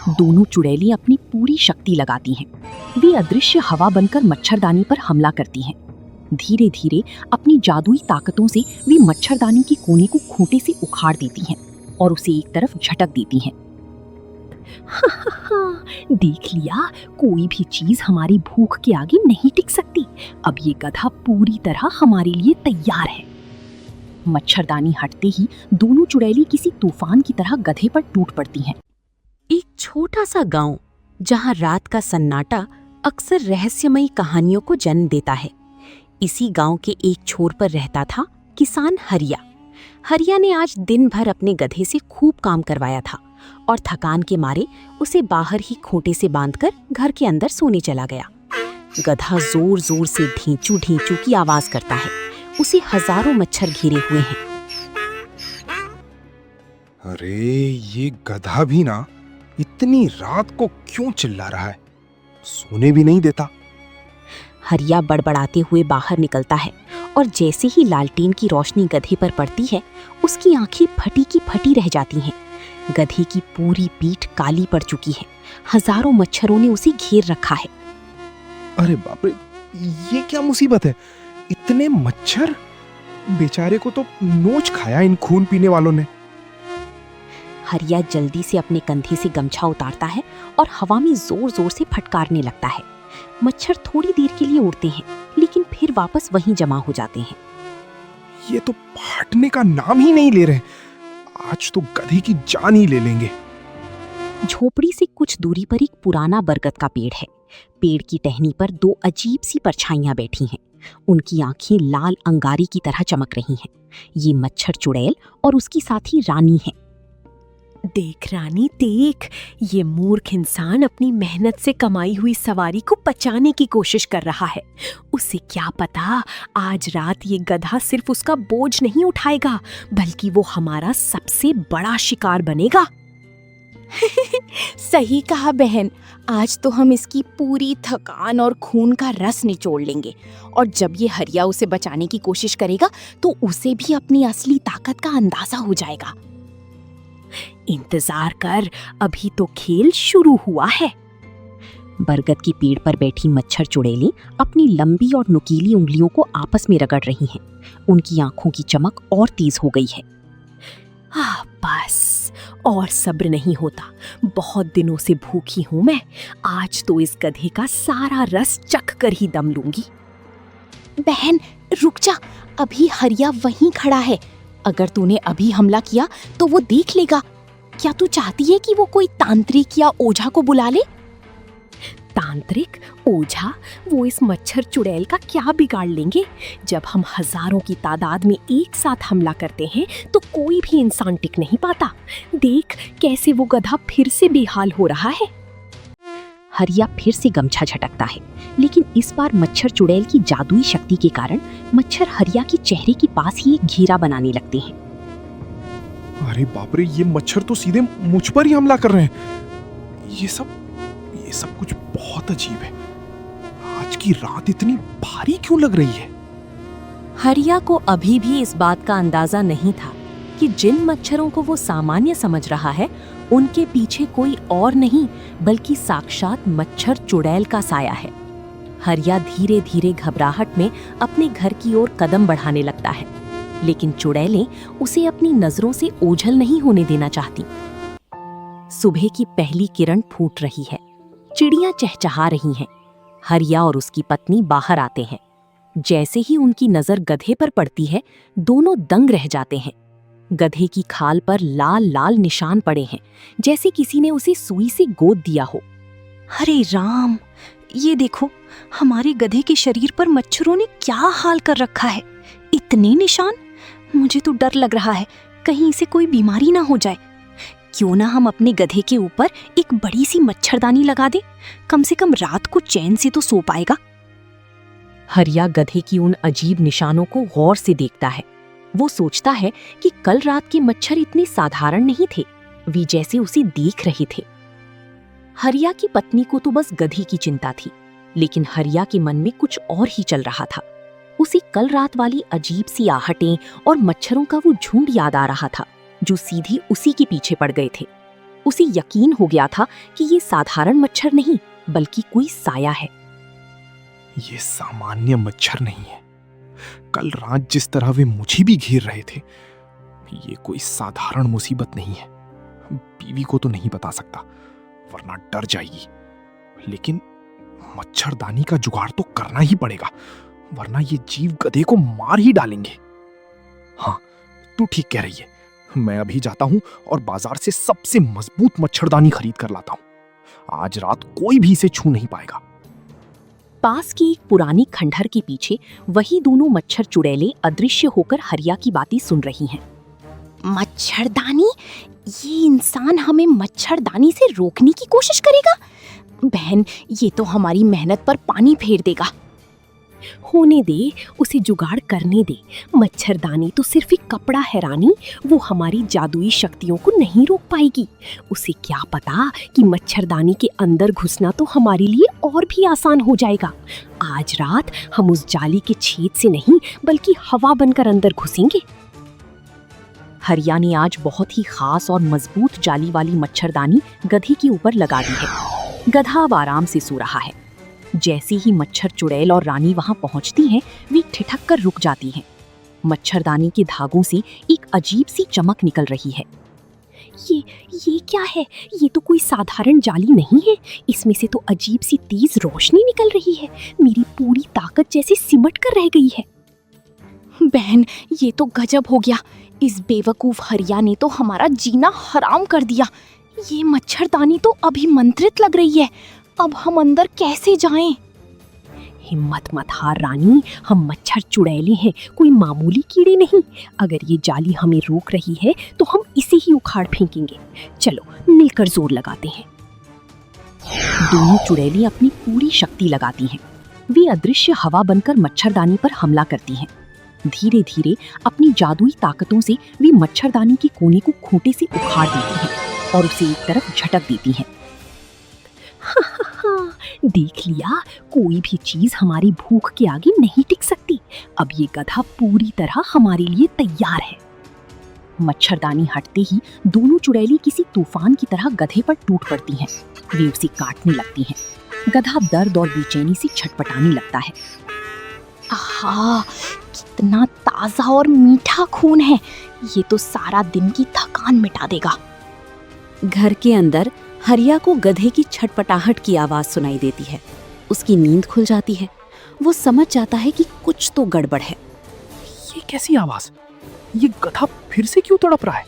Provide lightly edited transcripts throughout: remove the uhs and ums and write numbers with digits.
दोनों चुड़ैलें अपनी पूरी शक्ति लगाती हैं। वे अदृश्य हवा बनकर मच्छरदानी पर हमला करती हैं। धीरे धीरे अपनी जादुई ताकतों से वे मच्छरदानी के कोने को खूंटे से उखाड़ देती हैं और उसे एक तरफ झटक देती हैं। देख लिया, कोई भी चीज हमारी भूख के आगे नहीं टिक सकती। अब ये गधा पूरी तरह हमारे लिए तैयार है। मच्छरदानी हटते ही दोनों चुड़ैली किसी तूफान की तरह गधे पर टूट पड़ती हैं। एक छोटा सा गांव जहां रात का सन्नाटा अक्सर रहस्यमयी कहानियों को जन्म देता है। इसी गांव के एक छोर पर रहता था किसान हरिया। हरिया ने आज दिन भर अपने गधे से खूब काम करवाया था और थकान के मारे उसे बाहर ही खूंटे से बांधकर घर के अंदर सोने चला गया। गधा जोर जोर से ढींचू ढींचू की आवाज करता है। उसे हजारों मच्छर घेरे हुए हैं। अरे ये गधा भी ना इतनी रात को क्यों चिल्ला रहा है, सोने भी नहीं देता। हरिया बड़बड़ाते हुए बाहर निकलता है और जैसे ही लालटेन की रोशनी गधे पर पड़ती है, उसकी आंखें फटी की फटी रह जाती हैं। गधे की पूरी पीठ काली पड़ चुकी है। हजारों मच्छरों ने उसे घेर रखा है। अरे बाप रे, ये क्या मुसीबत है, इतने मच्छर। बेचारे को तो नोच खाया इन खून पीने वालों ने। हरिया जल्दी से अपने कंधे से गमछा उतारता है और हवा में जोर जोर से फटकारने लगता है। मच्छर थोड़ी देर के लिए उड़ते हैं, लेकिन फिर वापस वहीं जमा हो जाते हैं। ये तो फटने का नाम ही नहीं ले रहे। आज तो गधे की जान ही ले लेंगे। झोपड़ी से कुछ दूरी पर एक पुराना बरगद का पेड़ है। पेड़ की टहनी पर दो अजीब सी परछाइयां बैठी हैं। उनकी आंखें लाल अंगारी की तरह चमक रही हैं। ये मच्छर चुड़ैल और उसकी साथी रानी है। देख रानी देख, ये मूर्ख इंसान अपनी मेहनत से कमाई हुई सवारी को बचाने की कोशिश कर रहा है। उसे क्या पता, आज रात ये गधा सिर्फ उसका बोझ नहीं उठाएगा, बल्कि वो हमारा सबसे बड़ा शिकार बनेगा। सही कहा बहन, आज तो हम इसकी पूरी थकान और खून का रस निचोड़ लेंगे। और जब ये हरिया उसे बचाने की कोशिश करेगा तो उसे भी अपनी असली ताकत का अंदाजा हो जाएगा। इंतजार कर, अभी तो खेल शुरू हुआ है। बरगद की पेड़ पर बैठी मच्छर चुड़ैलें अपनी लंबी और नुकीली उंगलियों को आपस में रगड़ रही हैं। उनकी आंखों की चमक और तेज हो गई है। बस और सब्र नहीं होता, बहुत दिनों से भूखी हूं मैं। आज तो इस गधे का सारा रस चख कर ही दम लूंगी। बहन रुक जा, अभी हरिया वहीं खड़ा है। अगर तूने अभी हमला किया तो वो देख लेगा। क्या तू चाहती है कि वो कोई तांत्रिक या ओझा को बुला ले? तांत्रिक, ओझा, वो इस मच्छर चुड़ैल का क्या बिगाड़ लेंगे? जब हम हजारों की तादाद में एक साथ हमला करते हैं तो कोई भी इंसान टिक नहीं पाता। देख कैसे वो गधा फिर से बेहाल हो रहा है। हरिया फिर से गमछा झटकता है, लेकिन इस बार मच्छर चुड़ैल की जादुई शक्ति के कारण मच्छर हरिया के चेहरे के पास ही एक घेरा बनाने लगते हैं। अरे बाप रे, ये मच्छर तो सीधे मुझ पर ही हमला कर रहे हैं। ये सब कुछ बहुत अजीब है। आज की रात इतनी भारी क्यों लग रही है? हरिया को अभी भी इस बात का अंदाजा नहीं था कि जिन मच्छरों को वो सामान्य समझ रहा है, उनके पीछे कोई और नहीं बल्कि साक्षात मच्छर चुड़ैल का साया है। हरिया धीरे धीरे घबराहट में अपने घर की ओर कदम बढ़ाने लगता है, लेकिन चुड़ैलें उसे अपनी नजरों से ओझल नहीं होने देना चाहती। सुबह की पहली किरण फूट रही है। चिड़ियां चहचहा रही हैं। हरिया और उसकी पत्नी बाहर आते हैं। जैसे ही उनकी नजर गधे पर पड़ती है, दोनों दंग रह जाते हैं। गधे की खाल पर लाल लाल निशान पड़े हैं, जैसे किसी ने उसे सुई से गोद दिया हो। अरे राम, ये देखो, हमारे गधे के शरीर पर मच्छरों ने क्या हाल कर रखा है। इतने निशान, मुझे तो डर लग रहा है कहीं इसे कोई बीमारी ना हो जाए। क्यों ना हम अपने गधे के ऊपर एक बड़ी सी मच्छरदानी लगा दें, कम से कम रात को चैन से तो सो पाएगा। हरिया गधे की उन अजीब निशानों को गौर से देखता है। वो सोचता है कि कल रात के मच्छर इतने साधारण नहीं थे, वे जैसे उसे देख रहे थे। हरिया की पत्नी को तो बस गधे की चिंता थी, लेकिन हरिया के मन में कुछ और ही चल रहा था। उसे कल रात वाली अजीब सी आहटें और मच्छरों का वो झुंड याद आ रहा था जो सीधी उसी के पीछे पड़ गए थे। उसे यकीन हो गया था कि ये साधारण मच्छर नहीं बल्कि कोई साया है। ये सामान्य मच्छर नहीं है। कल रात जिस तरह वे मुझे भी घेर रहे थे, ये कोई साधारण मुसीबत नहीं है। बीवी को तो नहीं बता सकता वरना डर जाएगी, लेकिन मच्छरदानी का जुगाड़ तो करना ही पड़ेगा वरना ये जीव गधे को मार ही डालेंगे। हाँ, तू ठीक कह रही है। मैं अभी जाता हूं और बाजार से सबसे मजबूत मच्छरदानी खरीद कर लाता हूं। आज रात कोई भी इसे छू नहीं पाएगा। पास की एक पुरानी खंडहर के पीछे वही दोनों मच्छर चुड़ैलें अदृश्य होकर हरिया की बातें सुन रही हैं। मच्छरदानी? ये इंसान हमें मच्छरदानी से रोकने की कोशिश करेगा? बहन, ये तो हमारी मेहनत पर पानी फेर देगा। होने दे, उसे जुगाड़ करने दे। मच्छरदानी तो सिर्फ एक कपड़ा है रानी, वो हमारी जादुई शक्तियों को नहीं रोक पाएगी। उसे क्या पता कि मच्छरदानी के अंदर घुसना तो हमारे लिए और भी आसान हो जाएगा। आज रात हम उस जाली के छेद से नहीं बल्कि हवा बनकर अंदर घुसेंगे। हरिया ने आज बहुत ही खास और मजबूत जाली वाली मच्छरदानी गधे के ऊपर लगा दी है। गधा अब आराम से सो रहा है। जैसे ही मच्छर चुड़ैल और रानी वहां पहुंचती हैं, वे ठिठक कर रुक जाती हैं। मच्छरदानी के धागों से एक अजीब सी चमक निकल रही है। ये क्या है? ये तो कोई साधारण जाली नहीं है। इसमें से तो अजीब सी तेज रोशनी निकल रही है। मेरी पूरी ताकत जैसे सिमट कर रह गई है। बहन, ये तो गजब हो गया। इस बेवकूफ हरिया ने तो हमारा जीना हराम कर दिया। ये मच्छरदानी तो अभिमंत्रित लग रही है। अब हम अंदर कैसे जाएं? हिम्मत मत हार रानी, हम मच्छर चुड़ैले हैं, कोई मामूली कीड़े नहीं। अगर ये जाली हमें रोक रही है तो हम इसे ही उखाड़ फेंकेंगे। चलो मिलकर जोर लगाते हैं। दोनों चुड़ैलें अपनी पूरी शक्ति लगाती हैं। वे अदृश्य हवा बनकर मच्छरदानी पर हमला करती हैं। धीरे धीरे अपनी जादुई ताकतों से वे मच्छरदानी के कोने को खूंटे से उखाड़ देती हैं और उसे एक तरफ झटक देती हैं। देख लिया, कोई भी चीज हमारी भूख के आगे नहीं टिक सकती। अब ये गधा पूरी तरह हमारे लिए तैयार है। मच्छरदानी हटते ही दोनों चुड़ैली किसी तूफान की तरह गधे पर टूट पड़ती हैं। वे उसे काटने लगती हैं। गधा दर्द और बेचैनी से छटपटाने लगता है। आहा, कितना ताजा और मीठा खून है। ये तो सारा दिन की थकान मिटा देगा। घर के अंदर हरिया को गधे की छटपटाहट की आवाज सुनाई देती है। उसकी नींद खुल जाती है। वो समझ जाता है कि कुछ तो गड़बड़ है। ये कैसी आवाज? ये गधा फिर से क्यों तड़प रहा है?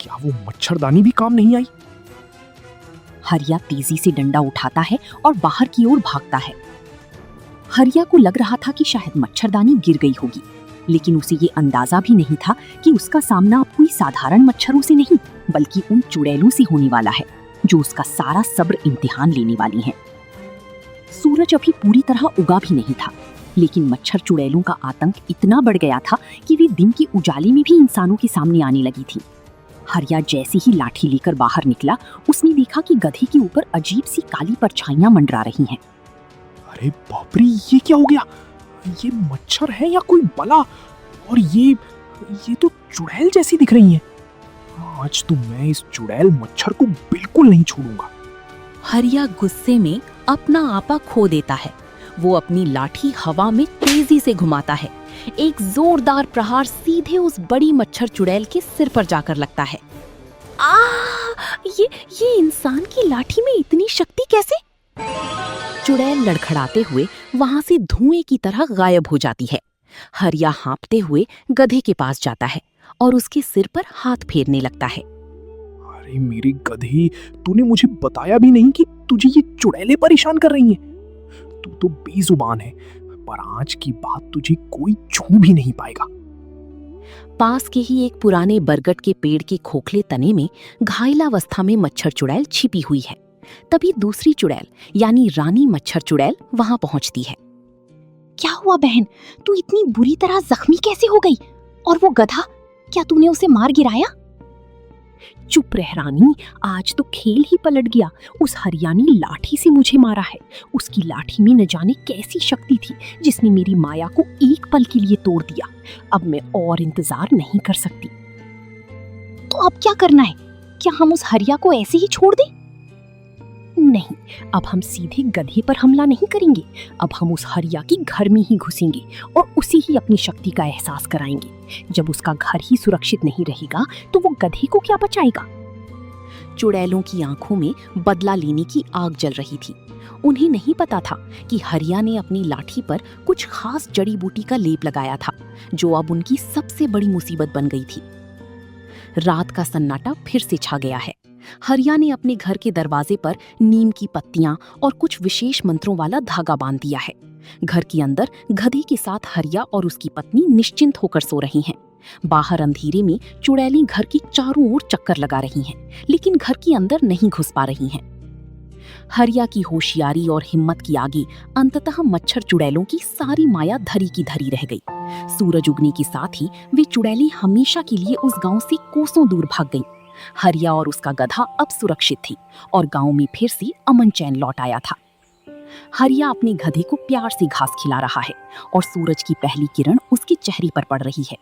क्या वो मच्छरदानी भी काम नहीं आई? हरिया तेजी से डंडा उठाता है और बाहर की ओर भागता है। हरिया को लग रहा था कि शायद मच्छरदानी गिर गई होगी, लेकिन उसे ये अंदाजा भी नहीं था कि उसका सामना अब कोई साधारण मच्छरों से नहीं बल्कि उन चुड़ैलों से होने वाला है जो उसका सारा सब्र इम्तिहान लेने वाली हैं। सूरज अभी पूरी तरह उगा भी नहीं था, लेकिन मच्छर चुड़ैलों का आतंक इतना बढ़ गया था कि वे दिन के उजाले में भी इंसानों के सामने आने लगी थी। हरिया जैसे ही लाठी लेकर बाहर निकला, उसने देखा कि गधे के ऊपर अजीब सी काली परछाइयां मंडरा रही हैं। अरे बाप रे, ये क्या हो गया? ये मच्छर है या कोई बला? और ये तो चुड़ैल जैसी दिख रही हैं। आज तो मैं इस चुड़ैल मच्छर को बिल्कुल नहीं छोड़ूंगा। हरिया गुस्से में अपना आपा खो देता है। वो अपनी लाठी हवा में तेजी से घुमाता है। एक जोरदार प्रहार सीधे उस बड़ी मच्छर चुड़ैल के सिर पर जाकर लगता है। ये इंसान की लाठी में इतनी शक्ति कैसे? चुड़ैल लड़खड़ाते हुए वहां से धुएं की तरह गायब हो जाती है। हरिया हाँफते हुए गधे के पास जाता है और उसके सिर पर हाथ फेरने लगता है। अरे मेरी गधी, तूने मुझे बताया भी नहीं कि तुझे ये चुड़ैलें परेशान कर रही हैं। तू तो बेजुबान है, पर आज की बात तुझे कोई छू भी नहीं पाएगा। पास के ही एक पुराने बरगद के पेड़ के खोखले तने में घायलावस्था में मच्छर चुड़ैल छिपी हुई है। तभी दूसरी चुड़ैल यानी रानी मच्छर चुड़ैल वहां पहुंचती है। क्या हुआ बहन? तू इतनी बुरी तरह जख्मी कैसे हो गई? और वो गधा, क्या तूने उसे मार गिराया? चुप रह रानी, आज तो खेल ही पलट गया। उस हरियाणी लाठी से मुझे मारा है। उसकी लाठी में न जाने कैसी शक्ति थी जिसने मेरी माया को एक पल के लिए तोड़ दिया। अब मैं और इंतजार नहीं कर सकती। तो अब क्या करना है? क्या हम उस हरिया को ऐसे ही छोड़ दें? नहीं, अब हम सीधे गधे पर हमला नहीं करेंगे। अब हम उस हरिया के घर में ही घुसेंगे और उसी ही अपनी शक्ति का एहसास कराएंगे। जब उसका घर ही सुरक्षित नहीं रहेगा तो वो गधे को क्या बचाएगा? चुड़ैलों की आंखों में बदला लेने की आग जल रही थी। उन्हें नहीं पता था कि हरिया ने अपनी लाठी पर कुछ खास जड़ी बूटी का लेप लगाया था, जो अब उनकी सबसे बड़ी मुसीबत बन गई थी। रात का सन्नाटा फिर से छा गया है। हरिया ने अपने घर के दरवाजे पर नीम की पत्तियां और कुछ विशेष मंत्रों वाला धागा बांध दिया है। घर के अंदर गधे के साथ हरिया और उसकी पत्नी निश्चिंत होकर सो रही हैं। बाहर अंधेरे में चुड़ैलें घर की चारों ओर चक्कर लगा रही हैं, लेकिन घर के अंदर नहीं घुस पा रही हैं। हरिया की होशियारी और हिम्मत की आगे अंततः मच्छर चुड़ैलों की सारी माया धरी की धरी रह गई। सूरज उगने के साथ ही वे चुड़ैलें हमेशा के लिए उस गांव से कोसों दूर भाग गईं। हरिया और उसका गधा अब सुरक्षित थी और गांव में फिर से अमन चैन लौट आया था। हरिया अपने गधे को प्यार से घास खिला रहा है और सूरज की पहली किरण उसके चेहरे पर पड़ रही है।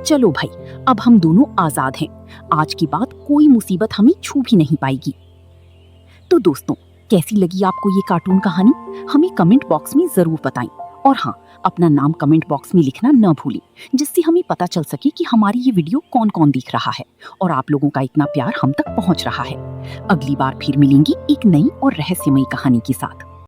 चलो भाई, अब हम दोनों आजाद हैं। आज के बाद कोई मुसीबत हमें छू भी नहीं पाएगी। तो दोस्तों, कैसी लगी आपको ये कार्टून कहानी? हमें कमेंट बॉक्स में जरूर बताएं। और हाँ, अपना नाम कमेंट बॉक्स में लिखना न भूलें, जिससे हमें पता चल सके कि हमारी ये वीडियो कौन कौन देख रहा है और आप लोगों का इतना प्यार हम तक पहुंच रहा है। अगली बार फिर मिलेंगे एक नई और रहस्यमयी कहानी के साथ।